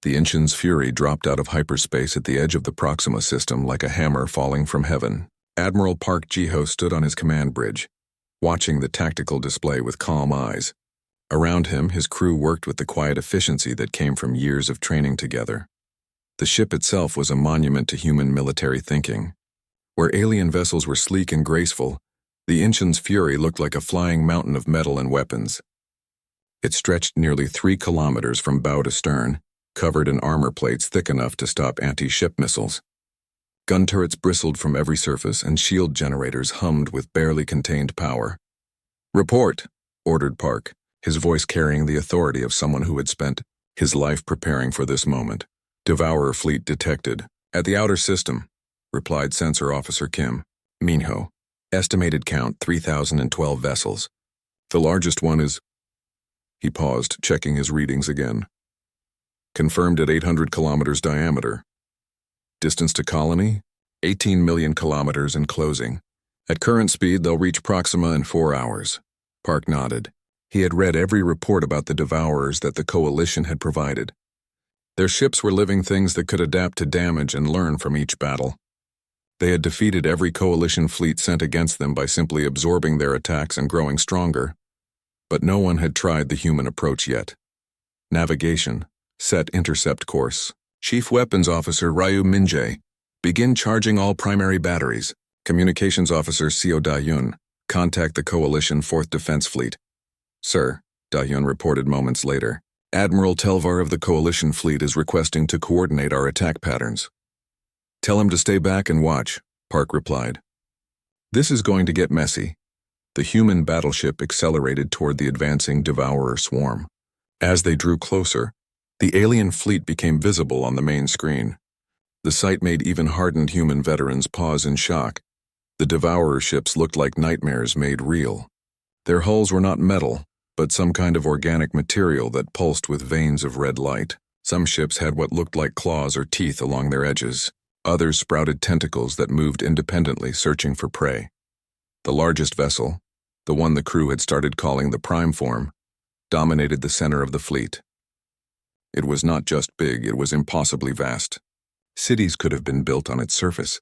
The Inchin's fury dropped out of hyperspace at the edge of the Proxima system like a hammer falling from heaven. Admiral Park Ji-ho stood on his command bridge, watching the tactical display with calm eyes. Around him, his crew worked with the quiet efficiency that came from years of training together. The ship itself was a monument to human military thinking. Where alien vessels were sleek and graceful, the Inchin's fury looked like a flying mountain of metal and weapons. It stretched nearly 3 kilometers from bow to stern, covered in armor plates thick enough to stop anti-ship missiles. Gun turrets bristled from every surface, and shield generators hummed with barely contained power. "Report," ordered Park, his voice carrying the authority of someone who had spent his life preparing for this moment. "Devourer fleet detected. At the outer system," replied Sensor Officer Kim. "Minho. Estimated count 3,012 vessels. The largest one is—" He paused, checking his readings again. "Confirmed at 800 kilometers diameter. Distance to colony? 18 million kilometers and closing. At current speed, they'll reach Proxima in 4 hours. Park nodded. He had read every report about the Devourers that the Coalition had provided. Their ships were living things that could adapt to damage and learn from each battle. They had defeated every Coalition fleet sent against them by simply absorbing their attacks and growing stronger. But no one had tried the human approach yet. Navigation. Set intercept course. Chief Weapons Officer Ryu Minjae. Begin charging all primary batteries. Communications Officer Seo Da-yun. Contact the Coalition 4th Defense Fleet. Sir, Da-yun reported moments later. Admiral Telvar of the Coalition Fleet is requesting to coordinate our attack patterns. Tell him to stay back and watch, Park replied. This is going to get messy. The human battleship accelerated toward the advancing Devourer swarm. As they drew closer, the alien fleet became visible on the main screen. The sight made even hardened human veterans pause in shock. The Devourer ships looked like nightmares made real. Their hulls were not metal, but some kind of organic material that pulsed with veins of red light. Some ships had what looked like claws or teeth along their edges. Others sprouted tentacles that moved independently, searching for prey. The largest vessel, the one the crew had started calling the Prime Form, dominated the center of the fleet. It was not just big, it was impossibly vast. Cities could have been built on its surface.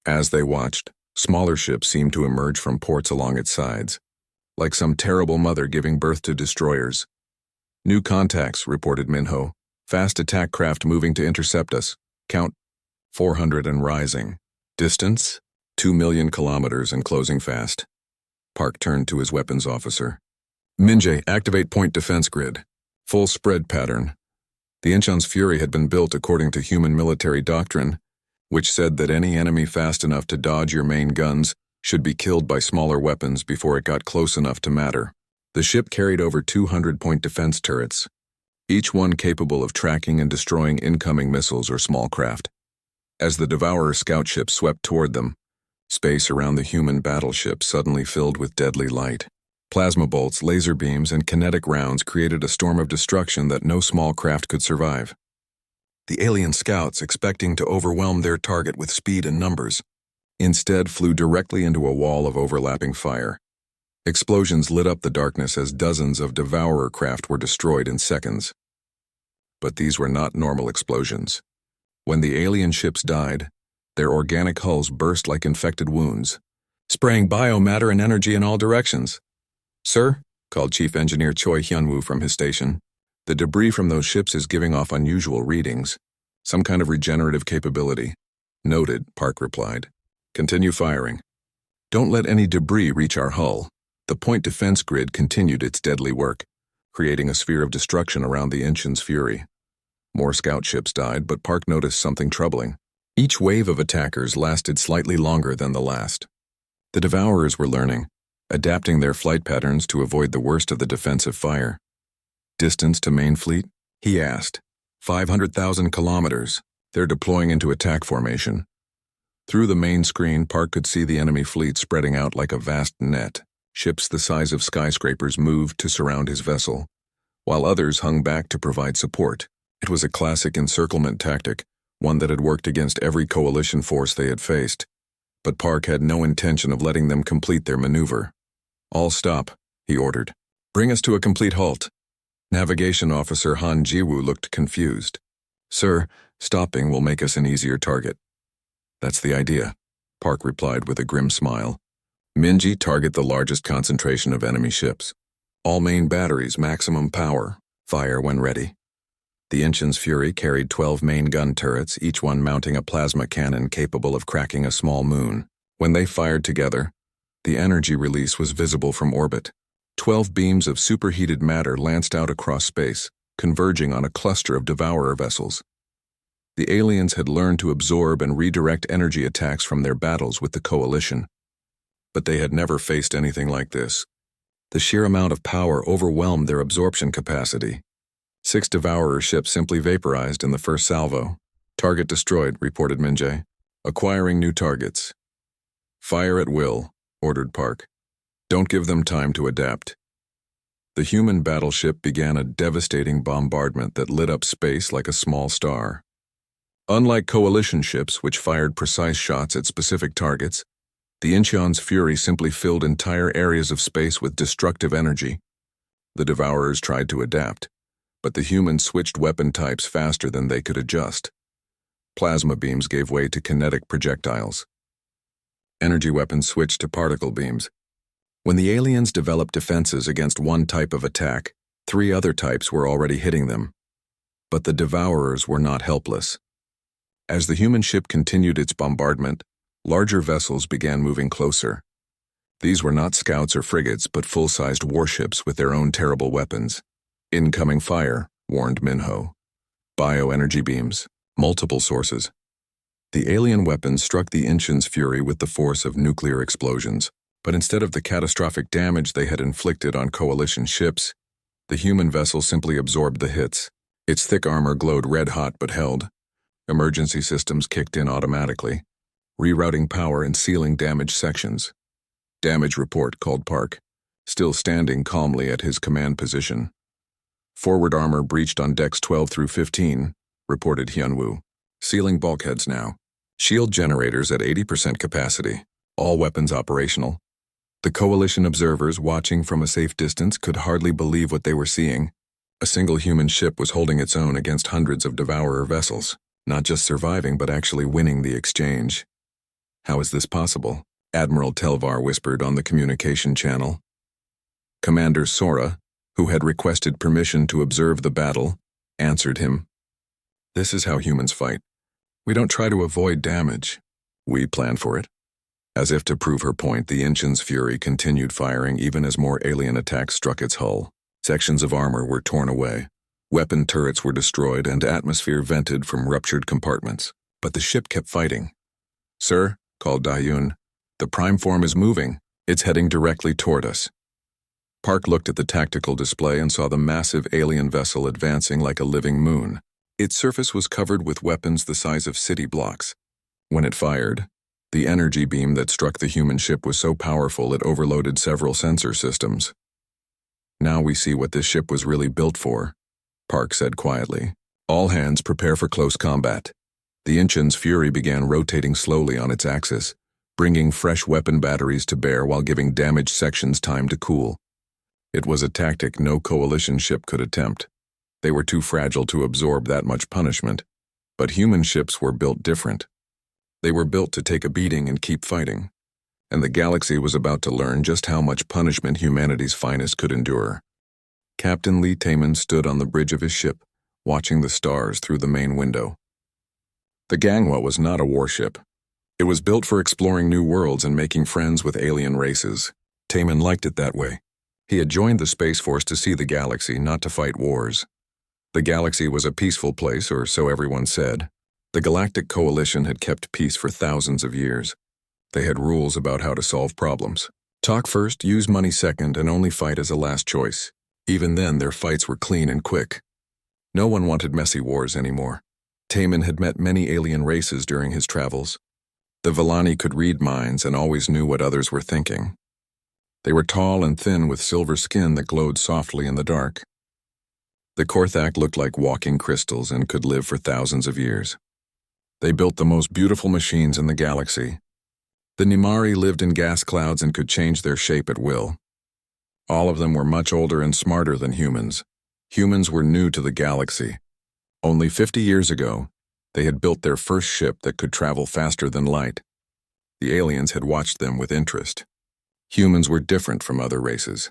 As they watched, smaller ships seemed to emerge from ports along its sides, like some terrible mother giving birth to destroyers. New contacts, reported Minho. Fast attack craft moving to intercept us. Count 400 and rising. Distance? 2 million kilometers and closing fast. Park turned to his weapons officer. Minjae, activate point defense grid. Full spread pattern. The Inchin's fury had been built according to human military doctrine, which said that any enemy fast enough to dodge your main guns should be killed by smaller weapons before it got close enough to matter. The ship carried over 200 point defense turrets, each one capable of tracking and destroying incoming missiles or small craft. As the Devourer scout ship swept toward them, space around the human battleship suddenly filled with deadly light. Plasma bolts, laser beams, and kinetic rounds created a storm of destruction that no small craft could survive. The alien scouts, expecting to overwhelm their target with speed and numbers, instead flew directly into a wall of overlapping fire. Explosions lit up the darkness as dozens of Devourer craft were destroyed in seconds. But these were not normal explosions. When the alien ships died, their organic hulls burst like infected wounds, spraying biomatter and energy in all directions. Sir, called Chief Engineer Choi Hyunwoo from his station, the debris from those ships is giving off unusual readings. Some kind of regenerative capability. Noted, Park replied. Continue firing. Don't let any debris reach our hull. The point defense grid continued its deadly work, creating a sphere of destruction around the Inchin's fury. More scout ships died, but Park noticed something troubling. Each wave of attackers lasted slightly longer than the last. The Devourers were learning, adapting their flight patterns to avoid the worst of the defensive fire. Distance to main fleet? He asked. 500,000 kilometers. They're deploying into attack formation. Through the main screen, Park could see the enemy fleet spreading out like a vast net. Ships the size of skyscrapers moved to surround his vessel, while others hung back to provide support. It was a classic encirclement tactic, one that had worked against every coalition force they had faced. But Park had no intention of letting them complete their maneuver. All stop, he ordered. Bring us to a complete halt. Navigation Officer Han Jiwoo looked confused. Sir, stopping will make us an easier target. That's the idea, Park replied with a grim smile. Minji, target the largest concentration of enemy ships. All main batteries, maximum power. Fire when ready. The Inchin's Fury carried 12 main gun turrets, each one mounting a plasma cannon capable of cracking a small moon. When they fired together, the energy release was visible from orbit. 12 beams of superheated matter lanced out across space, converging on a cluster of devourer vessels. The aliens had learned to absorb and redirect energy attacks from their battles with the Coalition. But they had never faced anything like this. The sheer amount of power overwhelmed their absorption capacity. 6 devourer ships simply vaporized in the first salvo. Target destroyed, reported Minjay. Acquiring new targets. Fire at will, ordered Park. Don't give them time to adapt. The human battleship began a devastating bombardment that lit up space like a small star. Unlike Coalition ships, which fired precise shots at specific targets, the Inchin's Fury simply filled entire areas of space with destructive energy. The Devourers tried to adapt, but the humans switched weapon types faster than they could adjust. Plasma beams gave way to kinetic projectiles. Energy weapons switched to particle beams. When the aliens developed defenses against one type of attack, 3 other types were already hitting them. But the Devourers were not helpless. As the human ship continued its bombardment, larger vessels began moving closer. These were not scouts or frigates, but full-sized warships with their own terrible weapons. Incoming fire, warned Minho. Bioenergy beams, multiple sources. The alien weapons struck the Inchin's Fury with the force of nuclear explosions, but instead of the catastrophic damage they had inflicted on Coalition ships, the human vessel simply absorbed the hits. Its thick armor glowed red-hot but held. Emergency systems kicked in automatically, rerouting power and sealing damaged sections. Damage report, called Park, still standing calmly at his command position. Forward armor breached on decks 12 through 15, reported Hyunwoo. Sealing bulkheads now. Shield generators at 80% capacity. All weapons operational. The Coalition observers watching from a safe distance could hardly believe what they were seeing. A single human ship was holding its own against hundreds of devourer vessels, not just surviving but actually winning the exchange. How is this possible? Admiral Telvar whispered on the communication channel. Commander Sora, who had requested permission to observe the battle, answered him. This is how humans fight. We don't try to avoid damage. We plan for it. As if to prove her point, the Inchin's Fury continued firing even as more alien attacks struck its hull. Sections of armor were torn away. Weapon turrets were destroyed and atmosphere vented from ruptured compartments. But the ship kept fighting. Sir, called Dayun, the prime form is moving. It's heading directly toward us. Park looked at the tactical display and saw the massive alien vessel advancing like a living moon. Its surface was covered with weapons the size of city blocks. When it fired, the energy beam that struck the human ship was so powerful it overloaded several sensor systems. Now we see what this ship was really built for, Park said quietly. All hands prepare for close combat. The Inchin's Fury began rotating slowly on its axis, bringing fresh weapon batteries to bear while giving damaged sections time to cool. It was a tactic no Coalition ship could attempt. They were too fragile to absorb that much punishment, but human ships were built different. They were built to take a beating and keep fighting, and the galaxy was about to learn just how much punishment humanity's finest could endure. Captain Lee Taman stood on the bridge of his ship, watching the stars through the main window. The Gangwa was not a warship. It was built for exploring new worlds and making friends with alien races. Taman liked it that way. He had joined the Space Force to see the galaxy, not to fight wars. The galaxy was a peaceful place, or so everyone said. The Galactic Coalition had kept peace for thousands of years. They had rules about how to solve problems. Talk first, use money second, and only fight as a last choice. Even then, their fights were clean and quick. No one wanted messy wars anymore. Taman had met many alien races during his travels. The Villani could read minds and always knew what others were thinking. They were tall and thin with silver skin that glowed softly in the dark. The Korthak looked like walking crystals and could live for thousands of years. They built the most beautiful machines in the galaxy. The Nimari lived in gas clouds and could change their shape at will. All of them were much older and smarter than humans. Humans were new to the galaxy. Only 50 years ago, they had built their first ship that could travel faster than light. The aliens had watched them with interest. Humans were different from other races.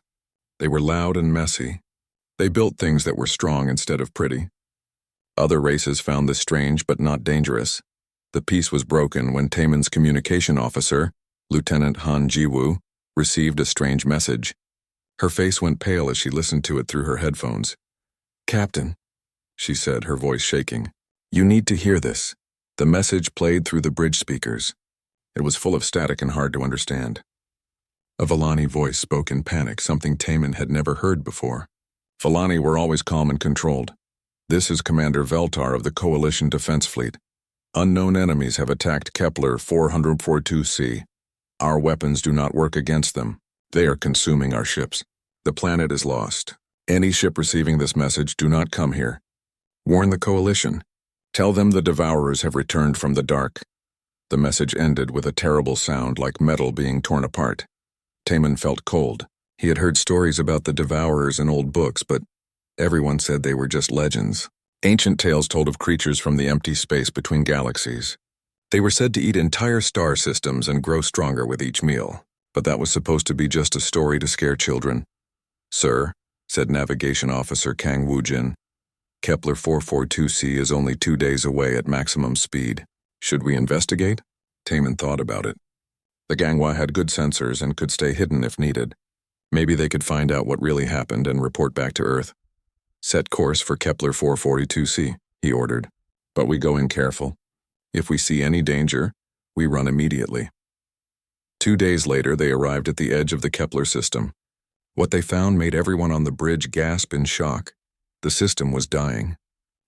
They were loud and messy. They built things that were strong instead of pretty. Other races found this strange but not dangerous. The peace was broken when Taemin's communication officer, Lieutenant Han Jiwoo, received a strange message. Her face went pale as she listened to it through her headphones. "Captain," she said, her voice shaking, "you need to hear this." The message played through the bridge speakers. It was full of static and hard to understand. A Vellani voice spoke in panic, something Taemin had never heard before. Vellani were always calm and controlled. "This is Commander Veltar of the Coalition Defense Fleet. Unknown enemies have attacked Kepler 442c. Our weapons do not work against them. They are consuming our ships. The planet is lost. Any ship receiving this message, do not come here. Warn the Coalition. Tell them the Devourers have returned from the dark." The message ended with a terrible sound like metal being torn apart. Taemin felt cold. He had heard stories about the Devourers in old books, but everyone said they were just legends. Ancient tales told of creatures from the empty space between galaxies. They were said to eat entire star systems and grow stronger with each meal, but that was supposed to be just a story to scare children. "Sir," said Navigation Officer Kang Woojin, "Kepler 442c is only 2 days away at maximum speed. Should we investigate?" Taemin thought about it. The Gangwa had good sensors and could stay hidden if needed. Maybe they could find out what really happened and report back to Earth. "Set course for Kepler 442c, he ordered. "But we go in careful. If we see any danger, we run immediately." 2 days later, they arrived at the edge of the Kepler system. What they found made everyone on the bridge gasp in shock. The system was dying.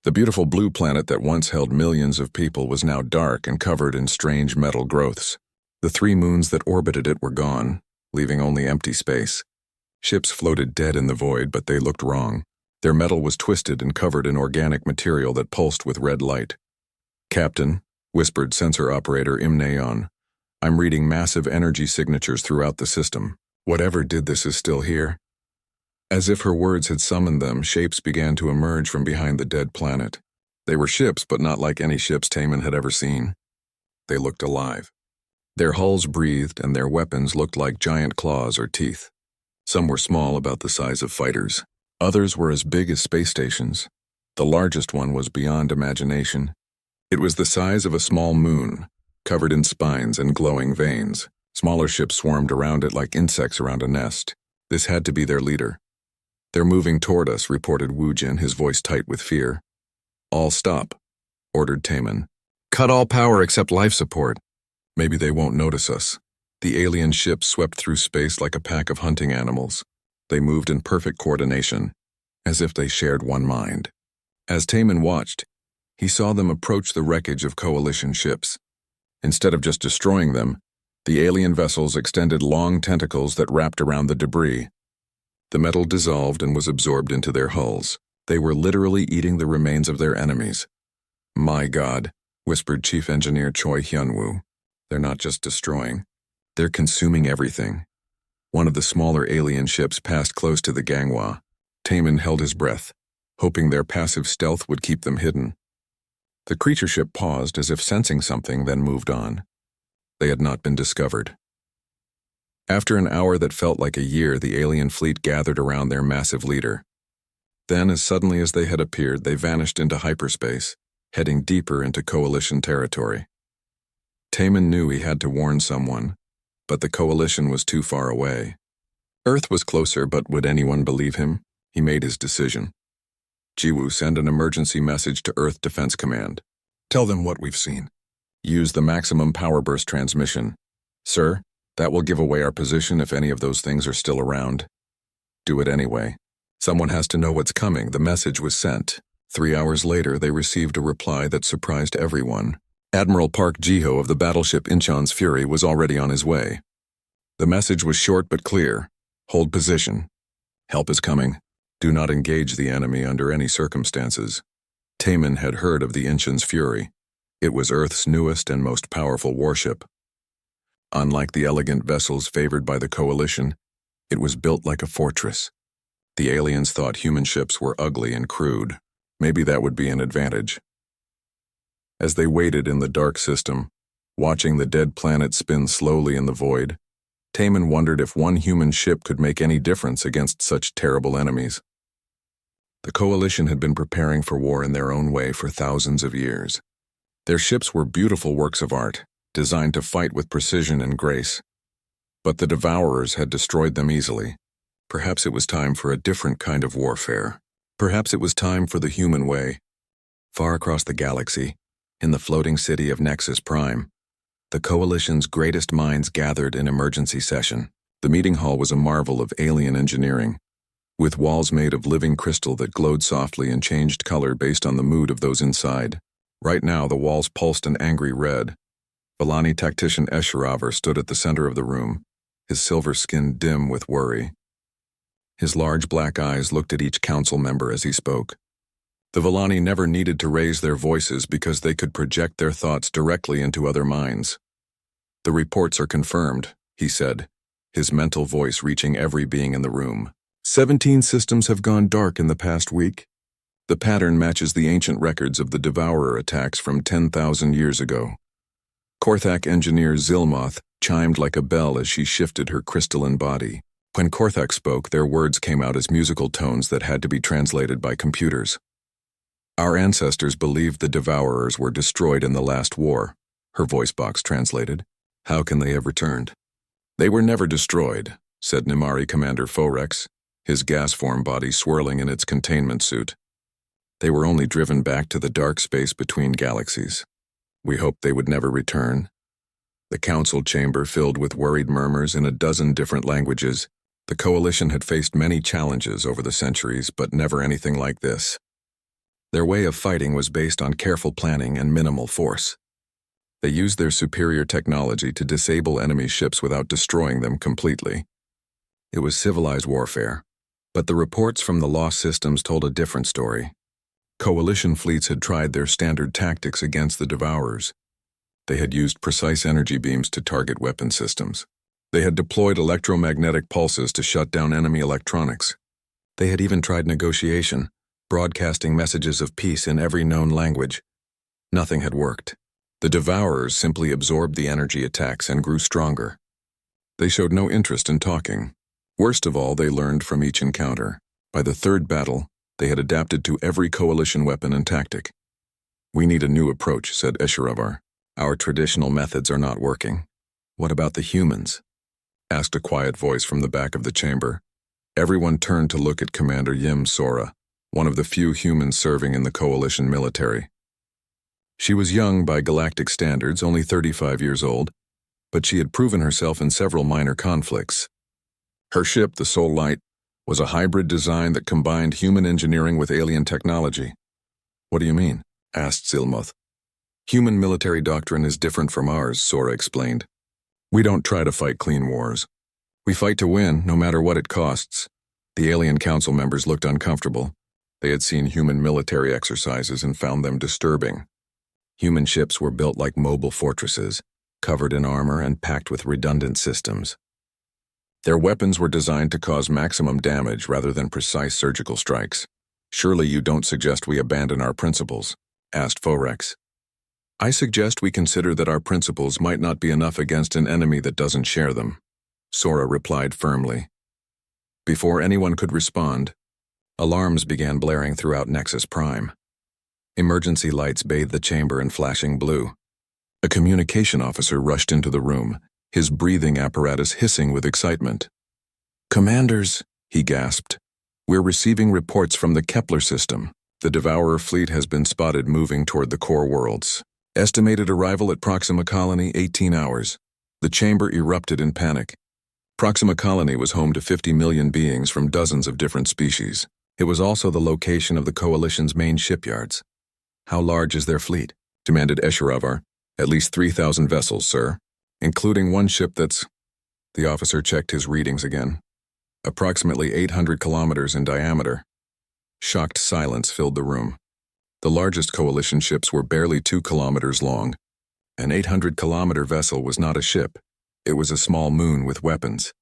The beautiful blue planet that once held millions of people was now dark and covered in strange metal growths. The 3 moons that orbited it were gone, leaving only empty space. Ships floated dead in the void, but they looked wrong. Their metal was twisted and covered in organic material that pulsed with red light. "Captain," whispered sensor operator Im Naeon, "I'm reading massive energy signatures throughout the system. Whatever did this is still here." As if her words had summoned them, shapes began to emerge from behind the dead planet. They were ships, but not like any ships Taemin had ever seen. They looked alive. Their hulls breathed, and their weapons looked like giant claws or teeth. Some were small, about the size of fighters. Others were as big as space stations. The largest one was beyond imagination. It was the size of a small moon, covered in spines and glowing veins. Smaller ships swarmed around it like insects around a nest. This had to be their leader. "They're moving toward us," reported Woojin, his voice tight with fear. "All stop," ordered Taemin. "Cut all power except life support. Maybe they won't notice us." The alien ships swept through space like a pack of hunting animals. They moved in perfect coordination, as if they shared one mind. As Taemin watched, he saw them approach the wreckage of Coalition ships. Instead of just destroying them, the alien vessels extended long tentacles that wrapped around the debris. The metal dissolved and was absorbed into their hulls. They were literally eating the remains of their enemies. "My God," whispered Chief Engineer Choi Hyunwoo. "They're not just destroying. They're consuming everything." One of the smaller alien ships passed close to the Gangwa. Taemin held his breath, hoping their passive stealth would keep them hidden. The creature ship paused as if sensing something, then moved on. They had not been discovered. After an hour that felt like a year, the alien fleet gathered around their massive leader. Then, as suddenly as they had appeared, they vanished into hyperspace, heading deeper into Coalition territory. Taemin knew he had to warn someone, but the Coalition was too far away. Earth was closer, but would anyone believe him? He made his decision. Jiwoo, send an emergency message to Earth Defense Command. Tell them what we've seen. Use the maximum power burst transmission. Sir, that will give away our position if any of those things are still around. Do it anyway. Someone has to know what's coming. The message was sent. 3 hours later, they received a reply that surprised everyone. Admiral Park Ji-ho of the battleship Incheon's Fury was already on his way. The message was short but clear. Hold position. Help is coming. Do not engage the enemy under any circumstances. Taemin had heard of the Incheon's Fury. It was Earth's newest and most powerful warship. Unlike the elegant vessels favored by the Coalition, it was built like a fortress. The aliens thought human ships were ugly and crude. Maybe that would be an advantage. As they waited in the dark system, watching the dead planet spin slowly in the void, Taman wondered if one human ship could make any difference against such terrible enemies. The Coalition had been preparing for war in their own way for thousands of years. Their ships were beautiful works of art, designed to fight with precision and grace. But the Devourers had destroyed them easily. Perhaps it was time for a different kind of warfare. Perhaps it was time for the human way. Far across the galaxy, in the floating city of Nexus Prime, the Coalition's greatest minds gathered in emergency session. The meeting hall was a marvel of alien engineering, with walls made of living crystal that glowed softly and changed color based on the mood of those inside. Right now, the walls pulsed an angry red. Valani tactician Eshiravar stood at the center of the room, his silver skin dim with worry. His large black eyes looked at each council member as he spoke. The Valani never needed to raise their voices because they could project their thoughts directly into other minds. "The reports are confirmed," he said, his mental voice reaching every being in the room. 17 systems have gone dark in the past week. The pattern matches the ancient records of the Devourer attacks from 10,000 years ago. Korthak engineer Zilmoth chimed like a bell as she shifted her crystalline body. When Korthak spoke, their words came out as musical tones that had to be translated by computers. "Our ancestors believed the Devourers were destroyed in the last war," her voice box translated. "How can they have returned?" "They were never destroyed," said Nimari Commander Forex, his gas form body swirling in its containment suit. "They were only driven back to the dark space between galaxies. We hoped they would never return." The council chamber filled with worried murmurs in a dozen different languages. The Coalition had faced many challenges over the centuries, but never anything like this. Their way of fighting was based on careful planning and minimal force. They used their superior technology to disable enemy ships without destroying them completely. It was civilized warfare, but the reports from the lost systems told a different story. Coalition fleets had tried their standard tactics against the Devourers. They had used precise energy beams to target weapon systems. They had deployed electromagnetic pulses to shut down enemy electronics. They had even tried negotiation, broadcasting messages of peace in every known language. Nothing had worked. The Devourers simply absorbed the energy attacks and grew stronger. They showed no interest in talking. Worst of all, they learned from each encounter. By the third battle, they had adapted to every Coalition weapon and tactic. "We need a new approach," said Eshiravar. "Our traditional methods are not working." "What about the humans?" asked a quiet voice from the back of the chamber. Everyone turned to look at Commander Yim Sora, one of the few humans serving in the Coalition military. She was young by galactic standards, only 35 years old, but she had proven herself in several minor conflicts. Her ship, the Soul Light, was a hybrid design that combined human engineering with alien technology. "What do you mean?" asked Zilmoth. "Human military doctrine is different from ours," Sora explained. "We don't try to fight clean wars. We fight to win, no matter what it costs." The alien council members looked uncomfortable. They had seen human military exercises and found them disturbing. Human ships were built like mobile fortresses, covered in armor and packed with redundant systems. Their weapons were designed to cause maximum damage rather than precise surgical strikes. "Surely you don't suggest we abandon our principles?" asked Forex. "I suggest we consider that our principles might not be enough against an enemy that doesn't share them," Sora replied firmly. Before anyone could respond, alarms began blaring throughout Nexus Prime. Emergency lights bathed the chamber in flashing blue. A communication officer rushed into the room, his breathing apparatus hissing with excitement. "Commanders," he gasped, "we're receiving reports from the Kepler system. The Devourer fleet has been spotted moving toward the core worlds. Estimated arrival at Proxima Colony 18 hours. The chamber erupted in panic. Proxima Colony was home to 50 million beings from dozens of different species. It was also the location of the Coalition's main shipyards. "How large is their fleet?" demanded Eshiravar. "At least 3,000 vessels, sir, including one ship that's—" The officer checked his readings again. "Approximately 800 kilometers in diameter." Shocked silence filled the room. The largest Coalition ships were barely 2 kilometers long. An 800-kilometer vessel was not a ship. It was a small moon with weapons.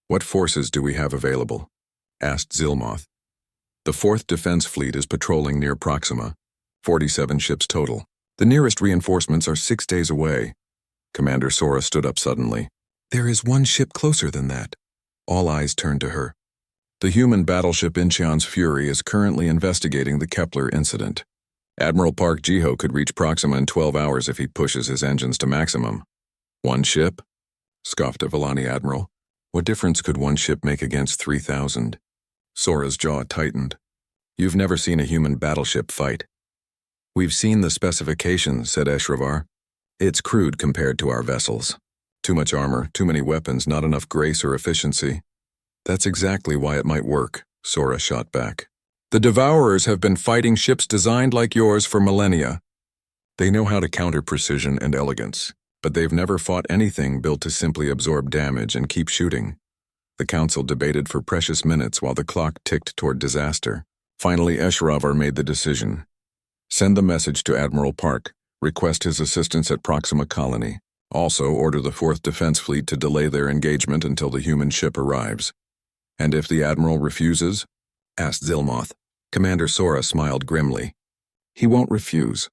"What forces do we have available?" asked Zilmoth. The 4th Defense Fleet is patrolling near Proxima. 47 ships total. The nearest reinforcements are 6 days away. Commander Sora stood up suddenly. There is one ship closer than that. All eyes turned to her. The human battleship Incheon's Fury is currently investigating the Kepler incident. Admiral Park Ji-ho could reach Proxima in 12 hours if he pushes his engines to maximum. One ship? Scoffed a Vellani admiral. What difference could one ship make against 3,000? Sora's jaw tightened. You've never seen a human battleship fight. We've seen the specifications, said Eshravar. It's crude compared to our vessels. Too much armor, too many weapons, not enough grace or efficiency. That's exactly why it might work, Sora shot back. The Devourers have been fighting ships designed like yours for millennia. They know how to counter precision and elegance, but they've never fought anything built to simply absorb damage and keep shooting. The council debated for precious minutes while the clock ticked toward disaster. Finally, Eshravar made the decision. Send the message to Admiral Park. Request his assistance at Proxima Colony. Also, order the 4th Defense Fleet to delay their engagement until the human ship arrives. And if the Admiral refuses? Asked Zilmoth. Commander Sora smiled grimly. He won't refuse.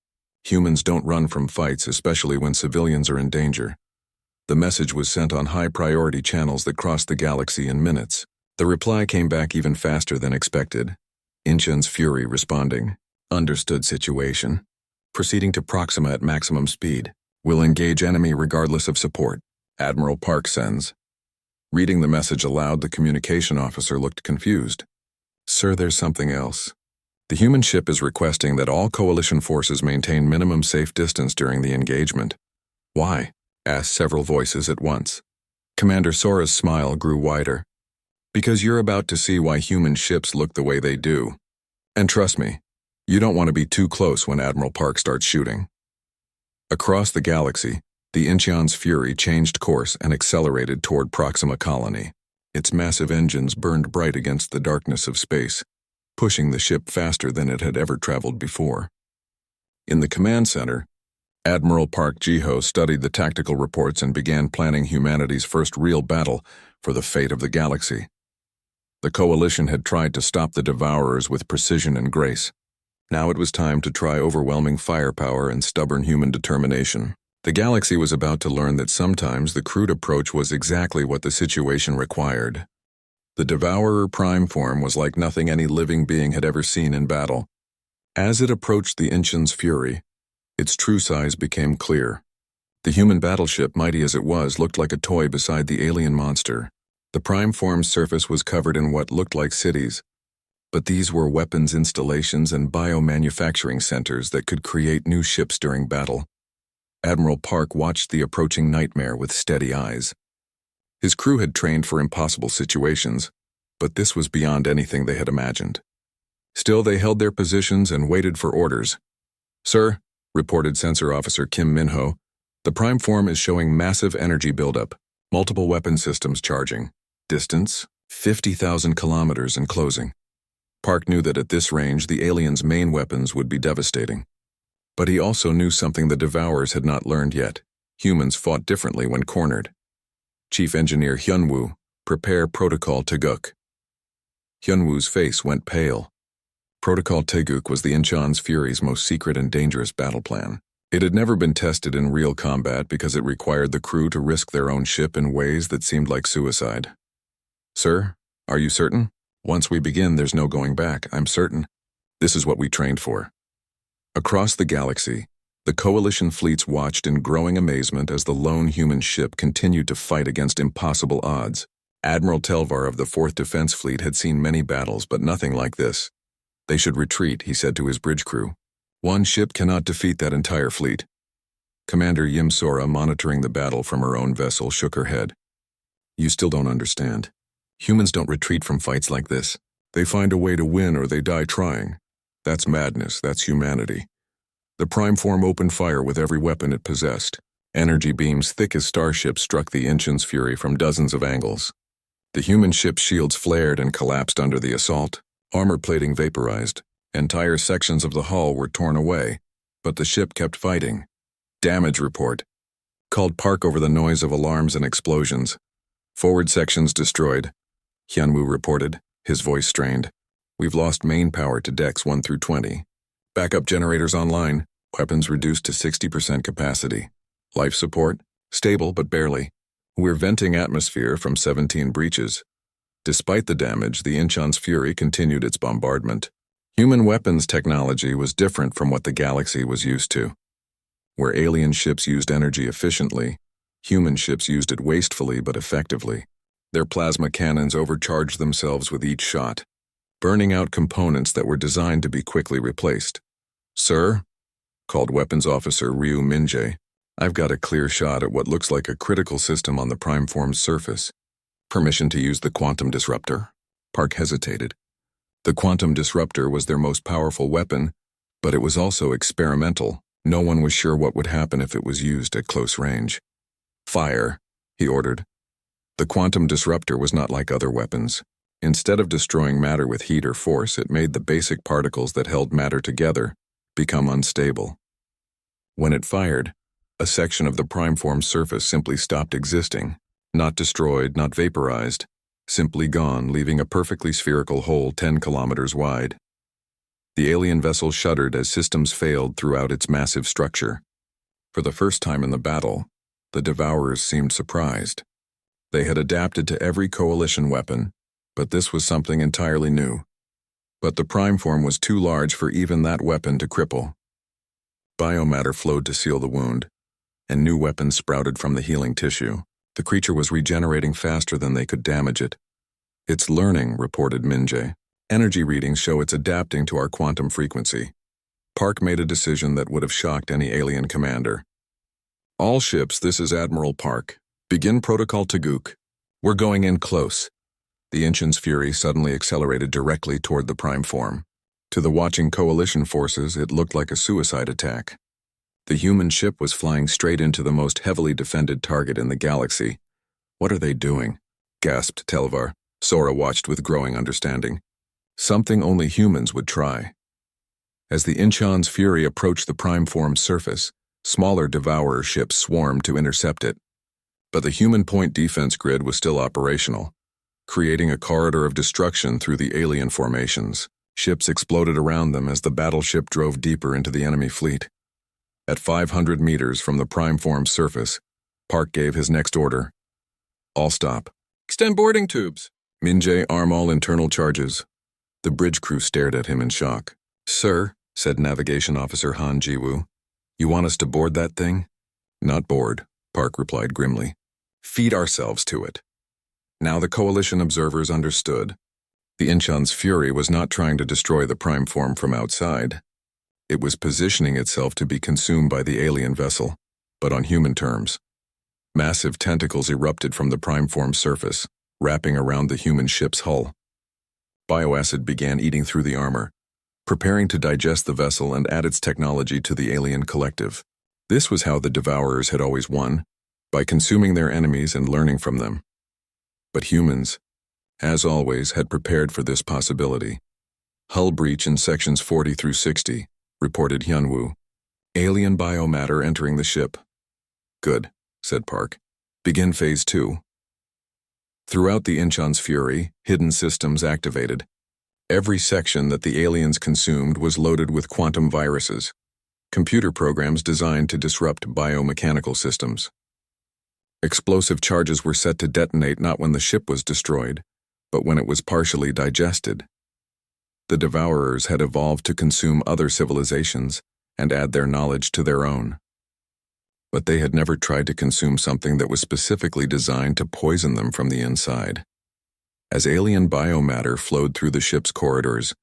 Humans don't run from fights, especially when civilians are in danger. The message was sent on high-priority channels that crossed the galaxy in minutes. The reply came back even faster than expected. Incheon's Fury responding. Understood situation. Proceeding to Proxima at maximum speed. Will engage enemy regardless of support. Admiral Park sends. Reading the message aloud, the communication officer looked confused. Sir, there's something else. The human ship is requesting that all coalition forces maintain minimum safe distance during the engagement. Why? Asked several voices at once. Commander Sora's smile grew wider. Because you're about to see why human ships look the way they do. And trust me, you don't want to be too close when Admiral Park starts shooting. Across the galaxy, the Incheon's Fury changed course and accelerated toward Proxima Colony. Its massive engines burned bright against the darkness of space, pushing the ship faster than it had ever traveled before. In the command center, Admiral Park Ji-ho studied the tactical reports and began planning humanity's first real battle for the fate of the galaxy. The coalition had tried to stop the Devourers with precision and grace. Now it was time to try overwhelming firepower and stubborn human determination. The galaxy was about to learn that sometimes the crude approach was exactly what the situation required. The Devourer Prime form was like nothing any living being had ever seen in battle. As it approached the Incheon's Fury, its true size became clear. The human battleship, mighty as it was, looked like a toy beside the alien monster. The Prime form's surface was covered in what looked like cities, but these were weapons installations and biomanufacturing centers that could create new ships during battle. Admiral Park watched the approaching nightmare with steady eyes. His crew had trained for impossible situations, but this was beyond anything they had imagined. Still, they held their positions and waited for orders. Sir, reported Sensor Officer Kim Min-ho, the Prime form is showing massive energy buildup, multiple weapon systems charging. Distance, 50,000 kilometers and closing. Park knew that at this range, the aliens' main weapons would be devastating. But he also knew something the Devourers had not learned yet. Humans fought differently when cornered. Chief Engineer Hyunwoo, prepare Protocol Taeguk. Hyunwoo's face went pale. Protocol Taeguk was the Incheon's Fury's most secret and dangerous battle plan. It had never been tested in real combat because it required the crew to risk their own ship in ways that seemed like suicide. Sir, are you certain? Once we begin, there's no going back, I'm certain. This is what we trained for. Across the galaxy, the coalition fleets watched in growing amazement as the lone human ship continued to fight against impossible odds. Admiral Telvar of the 4th Defense Fleet had seen many battles, but nothing like this. They should retreat, he said to his bridge crew. One ship cannot defeat that entire fleet. Commander Yim Sora, monitoring the battle from her own vessel, shook her head. You still don't understand. Humans don't retreat from fights like this. They find a way to win or they die trying. That's madness, that's humanity. The Prime form opened fire with every weapon it possessed. Energy beams thick as starships struck the Incheon's Fury from dozens of angles. The human ship's shields flared and collapsed under the assault. Armor plating vaporized. Entire sections of the hull were torn away, but the ship kept fighting. Damage report. Called Park over the noise of alarms and explosions. Forward sections destroyed. Hyunwoo reported, his voice strained. We've lost main power to decks 1 through 20. Backup generators online. Weapons reduced to 60% capacity. Life support? Stable, but barely. We're venting atmosphere from 17 breaches. Despite the damage, the Inchon's fury continued its bombardment. Human weapons technology was different from what the galaxy was used to. Where alien ships used energy efficiently, human ships used it wastefully but effectively. Their plasma cannons overcharged themselves with each shot, burning out components that were designed to be quickly replaced. "Sir," called Weapons Officer Ryu Minjay, "I've got a clear shot at what looks like a critical system on the Primeform's surface. Permission to use the quantum disruptor?" Park hesitated. The quantum disruptor was their most powerful weapon, but it was also experimental. No one was sure what would happen if it was used at close range. "Fire," he ordered. The quantum disruptor was not like other weapons. Instead of destroying matter with heat or force, it made the basic particles that held matter together become unstable. When it fired, a section of the Primeform's surface simply stopped existing, not destroyed, not vaporized, simply gone, leaving a perfectly spherical hole 10 kilometers wide. The alien vessel shuddered as systems failed throughout its massive structure. For the first time in the battle, the Devourers seemed surprised. They had adapted to every coalition weapon, but this was something entirely new. But the Primeform was too large for even that weapon to cripple. Biomatter flowed to seal the wound, and new weapons sprouted from the healing tissue. The creature was regenerating faster than they could damage it. "It's learning," reported Minjay. "Energy readings show it's adapting to our quantum frequency." Park made a decision that would have shocked any alien commander. "All ships, this is Admiral Park. Begin Protocol Tagook. We're going in close." The Inchon's fury suddenly accelerated directly toward the Primeform. To the watching coalition forces, it looked like a suicide attack. The human ship was flying straight into the most heavily defended target in the galaxy. "What are they doing?" gasped Telvar. Sora watched with growing understanding. Something only humans would try. As the Inchon's fury approached the Primeform's surface, smaller Devourer ships swarmed to intercept it. But the human point defense grid was still operational, creating a corridor of destruction through the alien formations. Ships exploded around them as the battleship drove deeper into the enemy fleet. At 500 meters from the Primeform's surface, Park gave his next order. "All stop. Extend boarding tubes." Minjay, arm all internal charges. The bridge crew stared at him in shock. "Sir," said Navigation Officer Han Jiwoo, "you want us to board that thing?" "Not board," Park replied grimly. "Feed ourselves to it." Now the coalition observers understood. The Inchon's fury was not trying to destroy the Primeform from outside. It was positioning itself to be consumed by the alien vessel, but on human terms. Massive tentacles erupted from the Primeform's surface, wrapping around the human ship's hull. Bioacid began eating through the armor, preparing to digest the vessel and add its technology to the alien collective. This was how the Devourers had always won, by consuming their enemies and learning from them. But humans, as always, had prepared for this possibility. "Hull breach in sections 40 through 60, reported Hyunwoo. "Alien biomatter entering the ship." "Good," said Park. "Begin Phase 2. Throughout the Inchon's fury, hidden systems activated. Every section that the aliens consumed was loaded with quantum viruses, computer programs designed to disrupt biomechanical systems. Explosive charges were set to detonate not when the ship was destroyed, but when it was partially digested. The Devourers had evolved to consume other civilizations and add their knowledge to their own. But they had never tried to consume something that was specifically designed to poison them from the inside. As alien biomatter flowed through the ship's corridors,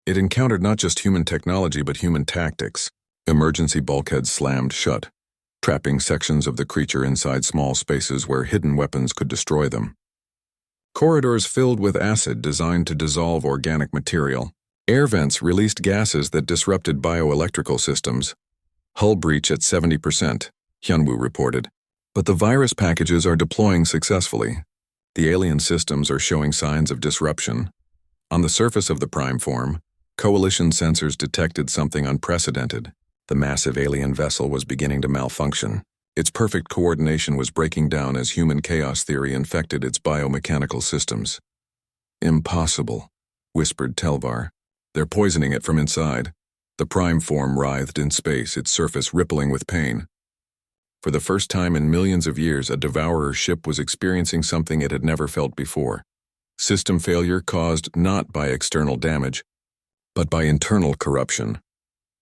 it encountered not just human technology but human tactics. Emergency bulkheads slammed shut, trapping sections of the creature inside small spaces where hidden weapons could destroy them. Corridors filled with acid designed to dissolve organic material. Air vents released gases that disrupted bioelectrical systems. "Hull breach at 70%, Hyunwoo reported. "But the virus packages are deploying successfully. The alien systems are showing signs of disruption." On the surface of the Primeform, coalition sensors detected something unprecedented. The massive alien vessel was beginning to malfunction. Its perfect coordination was breaking down as human chaos theory infected its biomechanical systems. "Impossible," whispered Telvar. "They're poisoning it from inside." The prime form writhed in space, its surface rippling with pain. For the first time in millions of years, a Devourer ship was experiencing something it had never felt before. System failure caused not by external damage, but by internal corruption.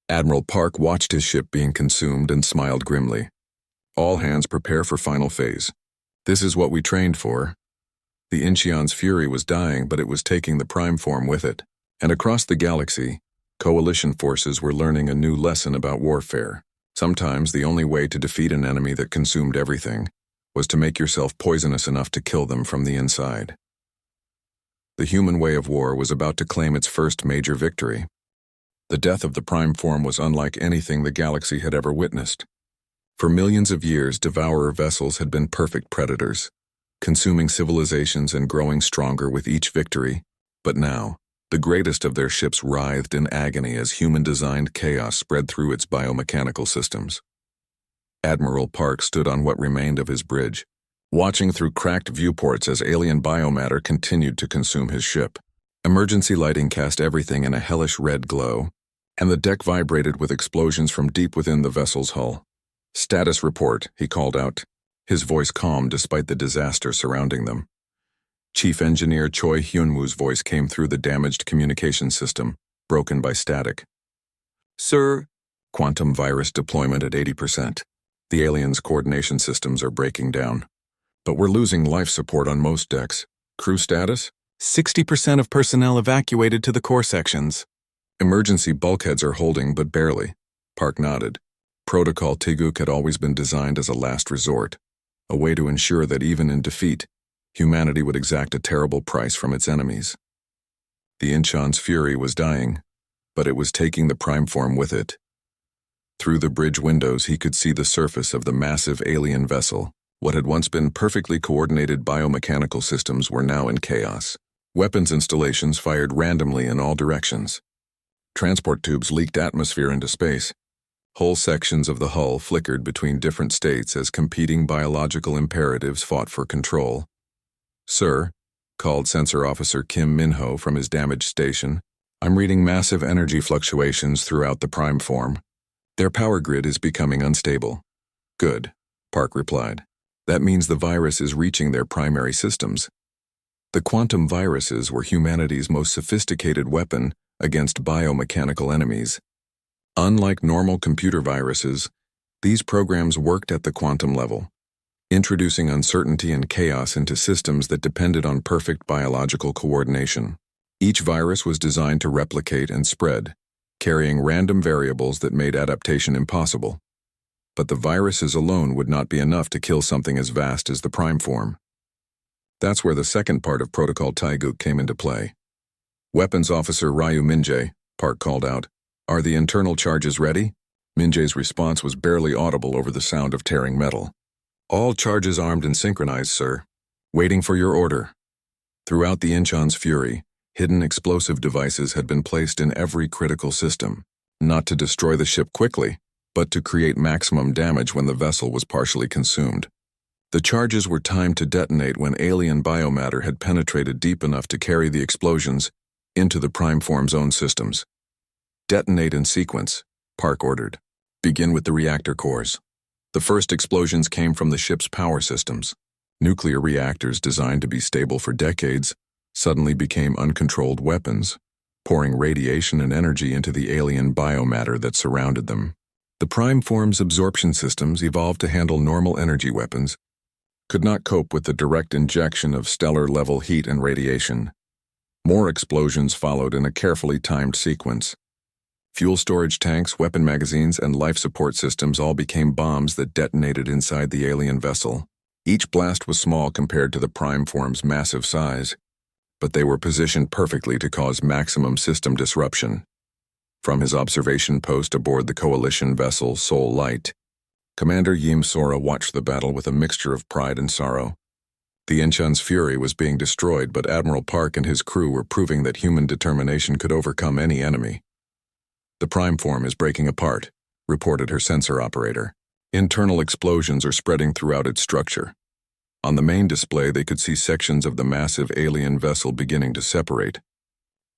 Admiral Park watched his ship being consumed and smiled grimly. "All hands prepare for final phase. This is what we trained for." The Incheon's fury was dying, but it was taking the prime form with it. And across the galaxy, coalition forces were learning a new lesson about warfare. Sometimes the only way to defeat an enemy that consumed everything was to make yourself poisonous enough to kill them from the inside. The human way of war was about to claim its first major victory. The death of the prime form was unlike anything the galaxy had ever witnessed. For millions of years, Devourer vessels had been perfect predators, consuming civilizations and growing stronger with each victory. But now, the greatest of their ships writhed in agony as human-designed chaos spread through its biomechanical systems. Admiral Park stood on what remained of his bridge, watching through cracked viewports as alien biomatter continued to consume his ship. Emergency lighting cast everything in a hellish red glow, and the deck vibrated with explosions from deep within the vessel's hull. "Status report," he called out, his voice calm despite the disaster surrounding them. Chief Engineer Choi Hyunwoo's voice came through the damaged communication system, broken by static. "Sir, quantum virus deployment at 80%. The aliens' coordination systems are breaking down. But we're losing life support on most decks. Crew status? 60% of personnel evacuated to the core sections. Emergency bulkheads are holding, but barely." Park nodded. Protocol Tiguk had always been designed as a last resort, a way to ensure that even in defeat, humanity would exact a terrible price from its enemies. The Incheon's fury was dying, but it was taking the prime form with it. Through the bridge windows, he could see the surface of the massive alien vessel. What had once been perfectly coordinated biomechanical systems were now in chaos. Weapons installations fired randomly in all directions. Transport tubes leaked atmosphere into space. Whole sections of the hull flickered between different states as competing biological imperatives fought for control. "Sir," called Sensor Officer Kim Minho from his damaged station, "I'm reading massive energy fluctuations throughout the prime form. Their power grid is becoming unstable." "Good," Park replied. "That means the virus is reaching their primary systems." The quantum viruses were humanity's most sophisticated weapon against biomechanical enemies. Unlike normal computer viruses, these programs worked at the quantum level, introducing uncertainty and chaos into systems that depended on perfect biological coordination. Each virus was designed to replicate and spread, carrying random variables that made adaptation impossible. But the viruses alone would not be enough to kill something as vast as the prime form. That's where the second part of Protocol Taiguk came into play. "Weapons Officer Ryu Minjae," Park called out, "are the internal charges ready?" Minjae's response was barely audible over the sound of tearing metal. "All charges armed and synchronized, sir. Waiting for your order." Throughout the Incheon's fury, hidden explosive devices had been placed in every critical system, not to destroy the ship quickly, but to create maximum damage when the vessel was partially consumed. The charges were timed to detonate when alien biomatter had penetrated deep enough to carry the explosions into the prime form's own systems. "Detonate in sequence," Park ordered. "Begin with the reactor cores." The first explosions came from the ship's power systems. Nuclear reactors designed to be stable for decades suddenly became uncontrolled weapons, pouring radiation and energy into the alien biomatter that surrounded them. The prime form's absorption systems, evolved to handle normal energy weapons, could not cope with the direct injection of stellar-level heat and radiation. More explosions followed in a carefully timed sequence. Fuel storage tanks, weapon magazines, and life support systems all became bombs that detonated inside the alien vessel. Each blast was small compared to the prime form's massive size, but they were positioned perfectly to cause maximum system disruption. From his observation post aboard the coalition vessel Soul Light, Commander Yim Sora watched the battle with a mixture of pride and sorrow. The Incheon's fury was being destroyed, but Admiral Park and his crew were proving that human determination could overcome any enemy. "The prime form is breaking apart," reported her sensor operator. "Internal explosions are spreading throughout its structure." On the main display, they could see sections of the massive alien vessel beginning to separate.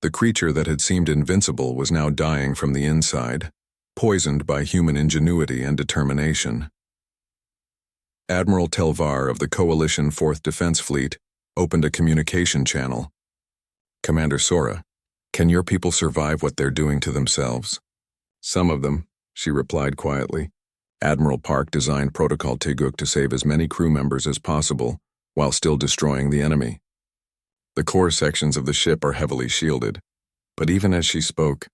The creature that had seemed invincible was now dying from the inside, poisoned by human ingenuity and determination. Admiral Telvar of the Coalition 4th Defense Fleet opened a communication channel. "Commander Sora, can your people survive what they're doing to themselves?" "Some of them," she replied quietly. Admiral Park designed Protocol Tiguk to save as many crew members as possible while still destroying the enemy. The core sections of the ship are heavily shielded, but even as she spoke,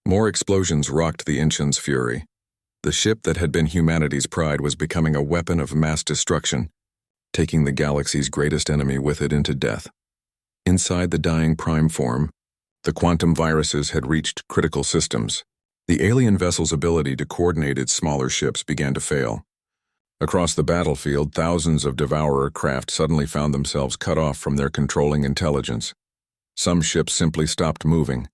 more explosions rocked the Inchen's fury. The ship that had been humanity's pride was becoming a weapon of mass destruction, taking the galaxy's greatest enemy with it into death. Inside the dying prime form, the quantum viruses had reached critical systems. The alien vessel's ability to coordinate its smaller ships began to fail. Across the battlefield, thousands of Devourer craft suddenly found themselves cut off from their controlling intelligence. Some ships simply stopped moving,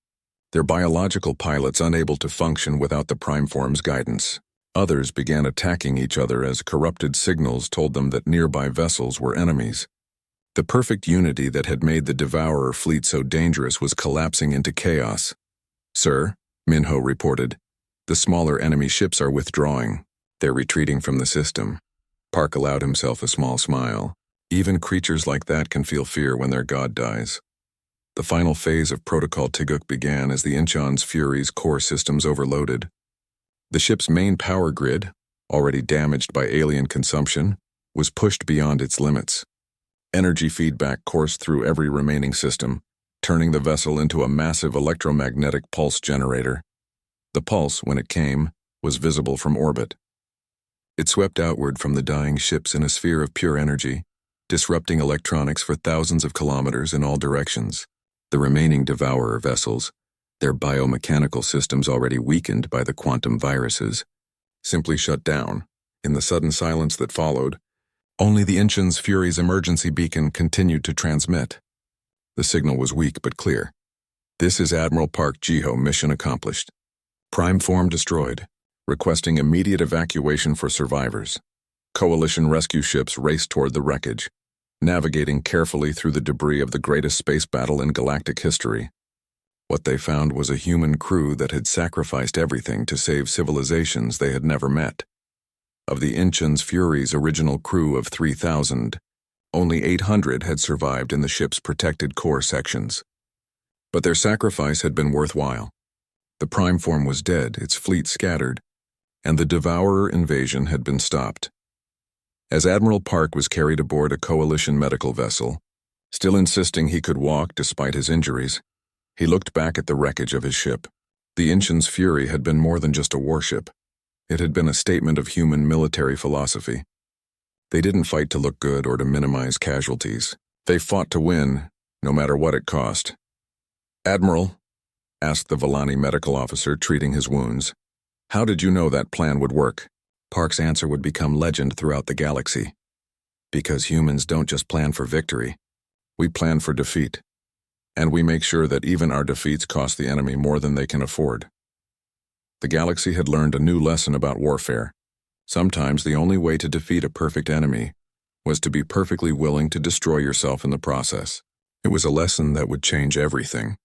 their biological pilots unable to function without the prime form's guidance. Others began attacking each other as corrupted signals told them that nearby vessels were enemies. The perfect unity that had made the Devourer fleet so dangerous was collapsing into chaos. "Sir," Minho reported, "the smaller enemy ships are withdrawing. They're retreating from the system." Park allowed himself a small smile. Even creatures like that can feel fear when their god dies. The final phase of Protocol Tiguk began as the Inchen's Fury's core systems overloaded. The ship's main power grid, already damaged by alien consumption, was pushed beyond its limits. Energy feedback coursed through every remaining system, turning the vessel into a massive electromagnetic pulse generator. The pulse, when it came, was visible from orbit. It swept outward from the dying ships in a sphere of pure energy, disrupting electronics for thousands of kilometers in all directions. The remaining Devourer vessels, their biomechanical systems already weakened by the quantum viruses, simply shut down. In the sudden silence that followed, only the Inchen's Fury's emergency beacon continued to transmit. The signal was weak but clear. "This is Admiral Park Jiho, mission accomplished. Prime form destroyed. Requesting immediate evacuation for survivors." Coalition rescue ships raced toward the wreckage, navigating carefully through the debris of the greatest space battle in galactic history. What they found was a human crew that had sacrificed everything to save civilizations they had never met. Of the Inchen's Fury's original crew of 3,000, only 800 had survived in the ship's protected core sections. But their sacrifice had been worthwhile. The prime form was dead, its fleet scattered, and the Devourer invasion had been stopped. As Admiral Park was carried aboard a Coalition medical vessel, still insisting he could walk despite his injuries, he looked back at the wreckage of his ship. The Inchen's Fury had been more than just a warship. It had been a statement of human military philosophy. They didn't fight to look good or to minimize casualties. They fought to win, no matter what it cost. "Admiral," asked the Villani medical officer treating his wounds, "how did you know that plan would work?" Park's answer would become legend throughout the galaxy. "Because humans don't just plan for victory. We plan for defeat. And we make sure that even our defeats cost the enemy more than they can afford." The galaxy had learned a new lesson about warfare. Sometimes the only way to defeat a perfect enemy was to be perfectly willing to destroy yourself in the process. It was a lesson that would change everything.